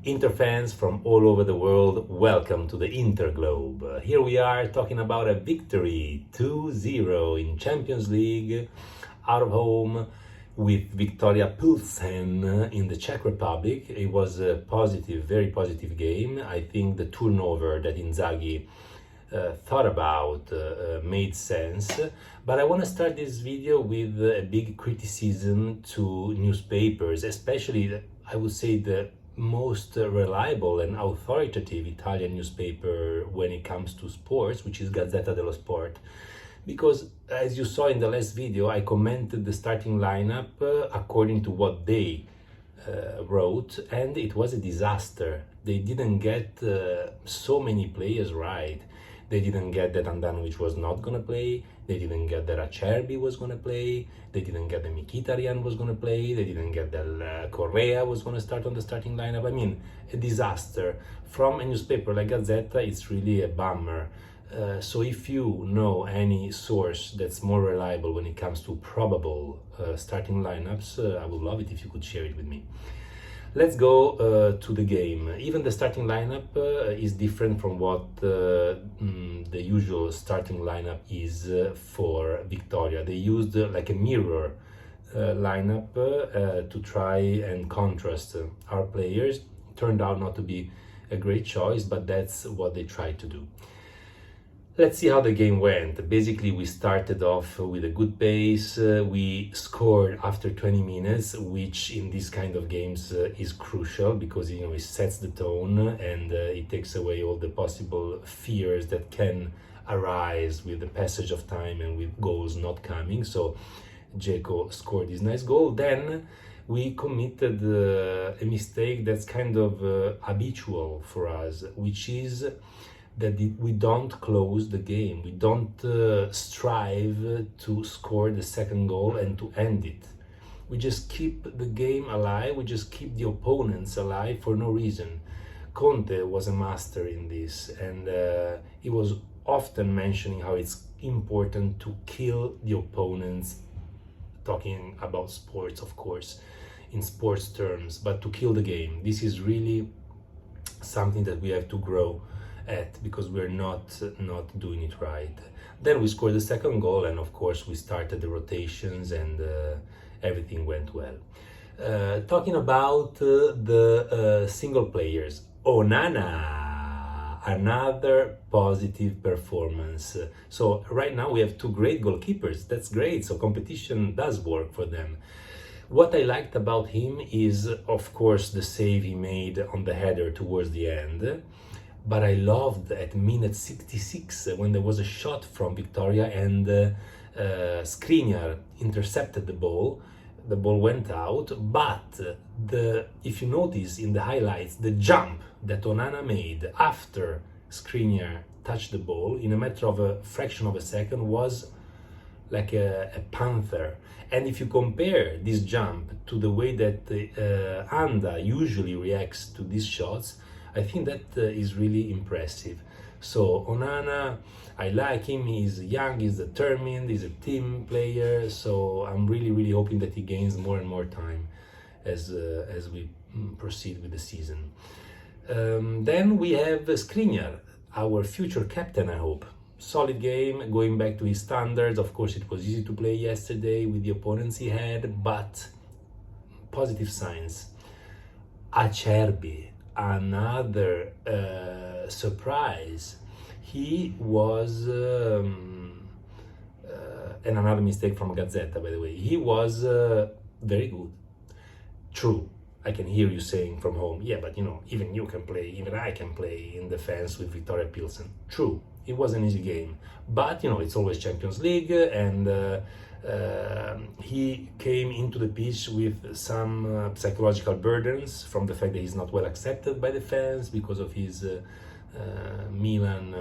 Inter fans from all over the world, welcome to the Interglobe. Here we are talking about a victory 2-0 in Champions League out of home with Viktoria-Pilsen in the Czech Republic. It was a positive, very positive game. I think the turnover that Inzaghi thought about made sense. But I want to start this video with a big criticism to newspapers, especially, I would say, the most reliable and authoritative Italian newspaper when it comes to sports, which is Gazzetta dello Sport. Because as you saw in the last video, I commented the starting lineup according to what they wrote, and it was a disaster. They didn't get so many players right. They didn't get that Andanovic was not going to play. They didn't get that Acerbi was going to play. They didn't get that Mkhitaryan was going to play. They didn't get that Correa was going to start on the starting lineup. I mean, a disaster. From a newspaper like Gazzetta, it's really a bummer. So if you know any source that's more reliable when it comes to probable starting lineups, I would love it if you could share it with me. Let's go to the game. Even the starting lineup is different from what the usual starting lineup is for Victoria. They used like a mirror lineup to try and contrast our players. Turned out not to be a great choice, but that's what they tried to do. Let's see how the game went. Basically, we started off with a good pace. We scored after 20 minutes, which in these kind of games is crucial because, you know, it sets the tone and it takes away all the possible fears that can arise with the passage of time and with goals not coming. So Dzeko scored this nice goal. Then we committed a mistake that's kind of habitual for us, which is that we don't close the game. We don't strive to score the second goal and to end it. We just keep the game alive. We just keep the opponents alive for no reason. Conte was a master in this, and he was often mentioning how it's important to kill the opponents, talking about sports, of course, in sports terms, but to kill the game. This is really something that we have to grow at, because we're not doing it right. Then we scored the second goal, and of course we started the rotations, and everything went well. Talking about the single players, Onana, another positive performance. So right now we have two great goalkeepers. That's great. So competition does work for them. What I liked about him is, of course, the save he made on the header towards the end. But I loved at minute 66 when there was a shot from Victoria and Skriniar intercepted the ball. The ball went out, but if you notice in the highlights, the jump that Onana made after Skriniar touched the ball in a matter of a fraction of a second was like a panther. And if you compare this jump to the way that Anda usually reacts to these shots, I think that is really impressive. So Onana, I like him. He's young, he's determined, he's a team player. So I'm really hoping that he gains more and more time as we proceed with the season. Then we have Skriniar, our future captain, I hope. Solid game, going back to his standards. Of course, it was easy to play yesterday with the opponents he had, but positive signs. Acerbi, another surprise. He was and another mistake from Gazzetta, by the way. He was very good. True, I can hear you saying from home, yeah, but you know, even you can play, even I can play in defense with Viktoria-Pilsen. True, it was an easy game, but you know, it's always Champions League, and he came into the pitch with some psychological burdens from the fact that he's not well accepted by the fans because of his Milan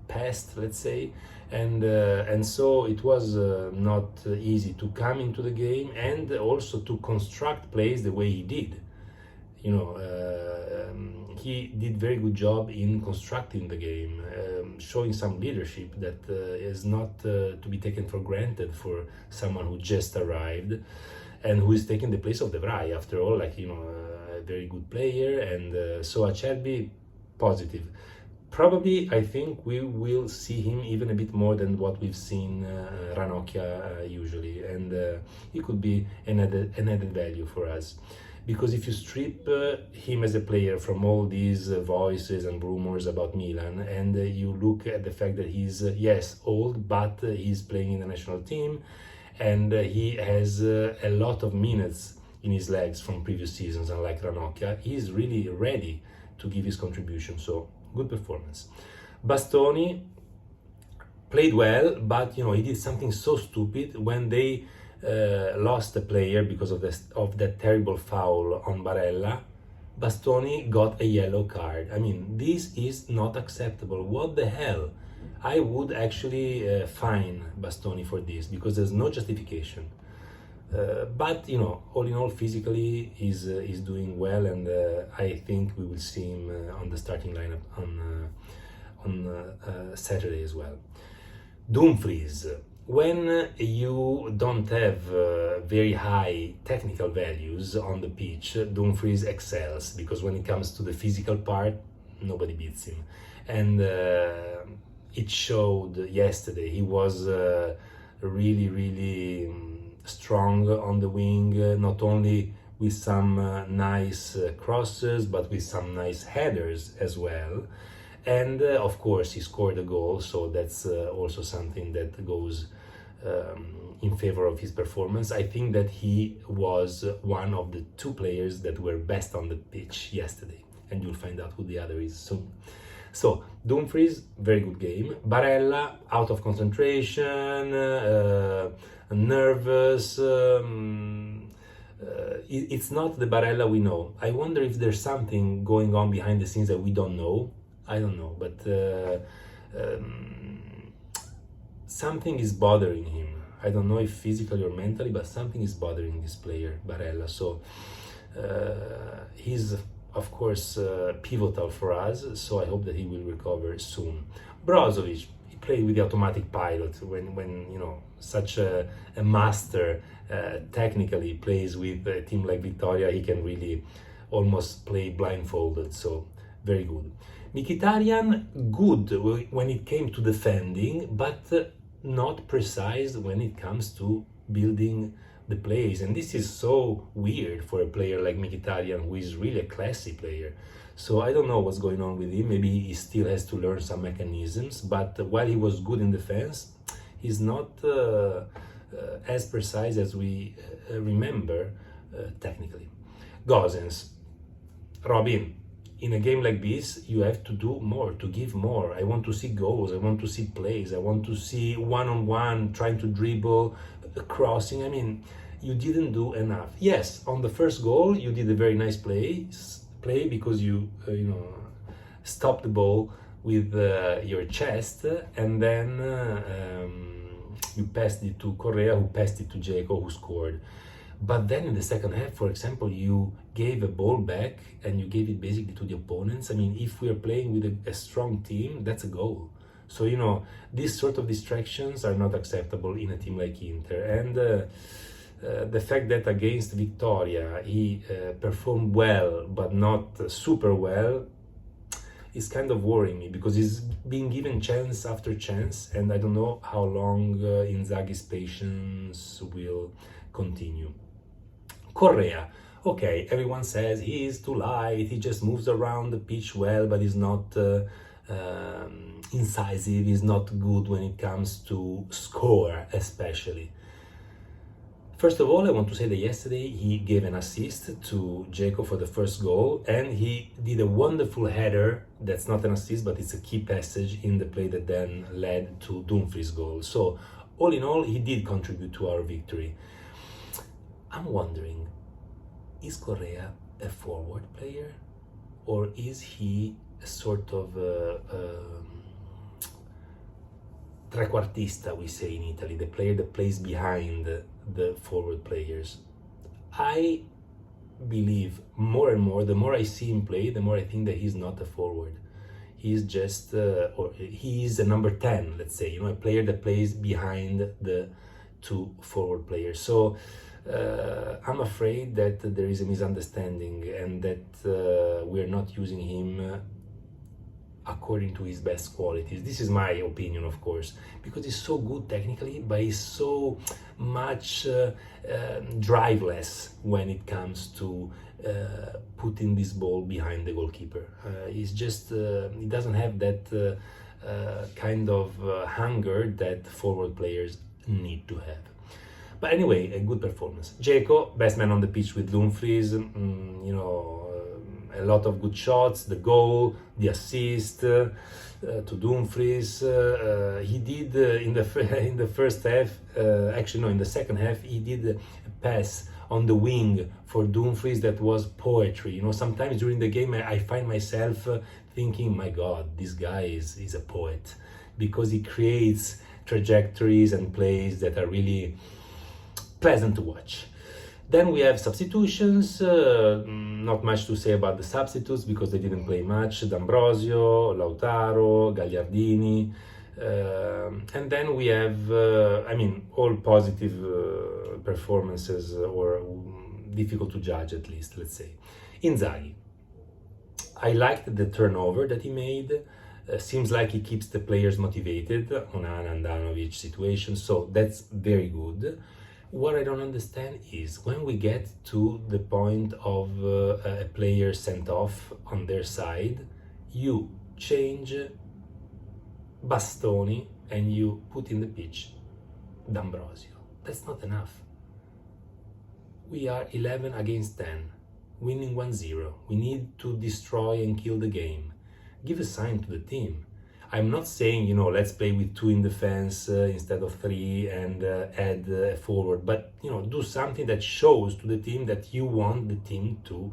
past, let's say, and so it was not easy to come into the game and also to construct plays the way he did. You know, he did very good job in constructing the game, showing some leadership that is not to be taken for granted for someone who just arrived. and who is taking the place of De Vrij, after all, like, you know, a very good player. And so Acerbi, positive. Probably, I think we will see him even a bit more than what we've seen Ranocchia usually, and he could be an added value for us. Because if you strip him as a player from all these voices and rumors about Milan, and you look at the fact that he's, yes, old, but he's playing in the national team, and he has a lot of minutes in his legs from previous seasons, unlike Ranocchia, he's really ready to give his contribution, so good performance. Bastoni played well, but you know, he did something so stupid when they lost a player because of that terrible foul on Barella. Bastoni got a yellow card. I mean, this is not acceptable. What the hell? I would actually fine Bastoni for this, because there's no justification. But you know, all in all, physically he's doing well, and I think we will see him on the starting lineup on Saturday as well. Dumfries. When you don't have very high technical values on the pitch, Dumfries excels, because when it comes to the physical part, nobody beats him. And it showed yesterday. He was really strong on the wing, not only with some nice crosses, but with some nice headers as well. And of course, he scored a goal, so that's also something that goes in favor of his performance. I think that he was one of the two players that were best on the pitch yesterday, and you'll find out who the other is soon. So, Dumfries, very good game. Barella, out of concentration, nervous. It's not the Barella we know. I wonder if there's something going on behind the scenes that we don't know. I don't know, but something is bothering him. I don't know if physically or mentally, but something is bothering this player, Barella. So he's, of course, pivotal for us, so I hope that he will recover soon. Brozovic, he played with the automatic pilot. When you know, such a master technically plays with a team like Viktoria, he can really almost play blindfolded, so very good. Mkhitaryan, good when it came to defending, but not precise when it comes to building the plays. And this is so weird for a player like Mkhitaryan, who is really a classy player. So I don't know what's going on with him. Maybe he still has to learn some mechanisms, but while he was good in defense, he's not as precise as we remember technically. Gosens, Robin, in a game like this, you have to do more, to give more. I want to see goals, I want to see plays, I want to see one-on-one, trying to dribble, crossing. I mean, you didn't do enough. Yes, on the first goal, you did a very nice play because you stopped the ball with your chest, and then you passed it to Correa, who passed it to Dzeko, who scored. But then in the second half, for example, you gave a ball back and you gave it basically to the opponents. I mean, if we are playing with a strong team, that's a goal. So, you know, these sort of distractions are not acceptable in a team like Inter. And the fact that against Victoria he performed well, but not super well, is kind of worrying me, because he's being given chance after chance, and I don't know how long Inzaghi's patience will continue. Correa, okay, everyone says he is too light, he just moves around the pitch well, but he's not incisive, he's not good when it comes to score, especially. First of all, I want to say that yesterday he gave an assist to Dzeko for the first goal, and he did a wonderful header. That's not an assist, but it's a key passage in the play that then led to Dumfries' goal. So, all in all, he did contribute to our victory. I'm wondering, is Correa a forward player, or is he a sort of trequartista, we say in Italy, the player that plays behind the forward players? I believe more and more, the more I see him play, the more I think that he's not a forward. He's just, or he is a number 10, let's say, a player that plays behind the two forward players. So I'm afraid that there is a misunderstanding and that we're not using him according to his best qualities. This is my opinion, of course, because he's so good technically, but he's so much driveless when it comes to putting this ball behind the goalkeeper. He's just, he doesn't have that kind of hunger that forward players need to have. But anyway, a good performance. Dzeko, best man on the pitch with Dumfries, you know, a lot of good shots, the goal, the assist to Dumfries. He did in the first half, actually no, in the second half, he did a pass on the wing for Dumfries that was poetry. You know, sometimes during the game I find myself thinking, my God, this guy is a poet, because he creates trajectories and plays that are really pleasant to watch. Then we have substitutions. Not much to say about the substitutes because they didn't play much. D'Ambrosio, Lautaro, Gagliardini. And then we have, I mean, all positive performances, or difficult to judge at least, let's say. Inzaghi. I liked the turnover that he made. Seems like he keeps the players motivated on an Andanovic situation, so that's very good. What I don't understand is when we get to the point of a player sent off on their side, you change Bastoni and you put in the pitch D'Ambrosio. That's not enough. We are 11 against 10, winning 1-0. We need to destroy and kill the game. Give a sign to the team. I'm not saying, you know, let's play with 2 in defense instead of 3 and add a forward, but, you know, do something that shows to the team that you want the team to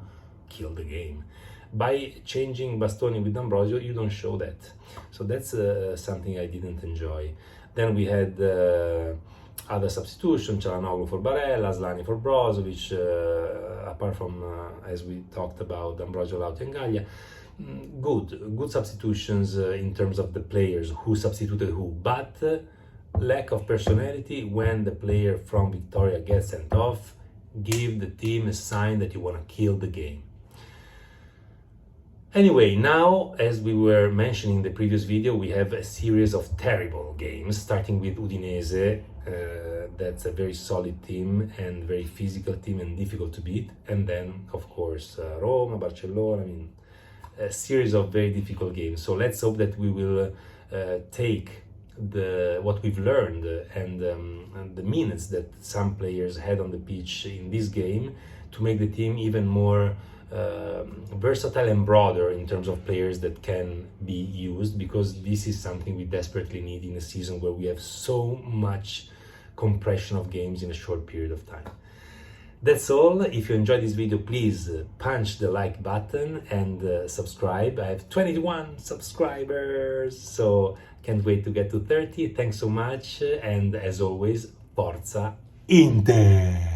kill the game. By changing Bastoni with D'Ambrosio, you don't show that. So that's something I didn't enjoy. Then we had other substitutions, Çalhanoğlu for Barella, Asllani for Brozovic, apart from, as we talked about, D'Ambrosio, Lauti and Gaglia. Good substitutions in terms of the players who substituted who, but lack of personality when the player from Victoria gets sent off. Give the team a sign that you want to kill the game. Anyway, now, as we were mentioning in the previous video, we have a series of terrible games, starting with Udinese. That's a very solid team and very physical team and difficult to beat. And then, of course, Roma, Barcelona, I mean, a series of very difficult games. So let's hope that we will take what we've learned and the minutes that some players had on the pitch in this game to make the team even more versatile and broader in terms of players that can be used, because this is something we desperately need in a season where we have so much compression of games in a short period of time. That's all. If you enjoyed this video, please punch the like button and subscribe. I have 21 subscribers, so can't wait to get to 30. Thanks so much, and as always, Forza Inter!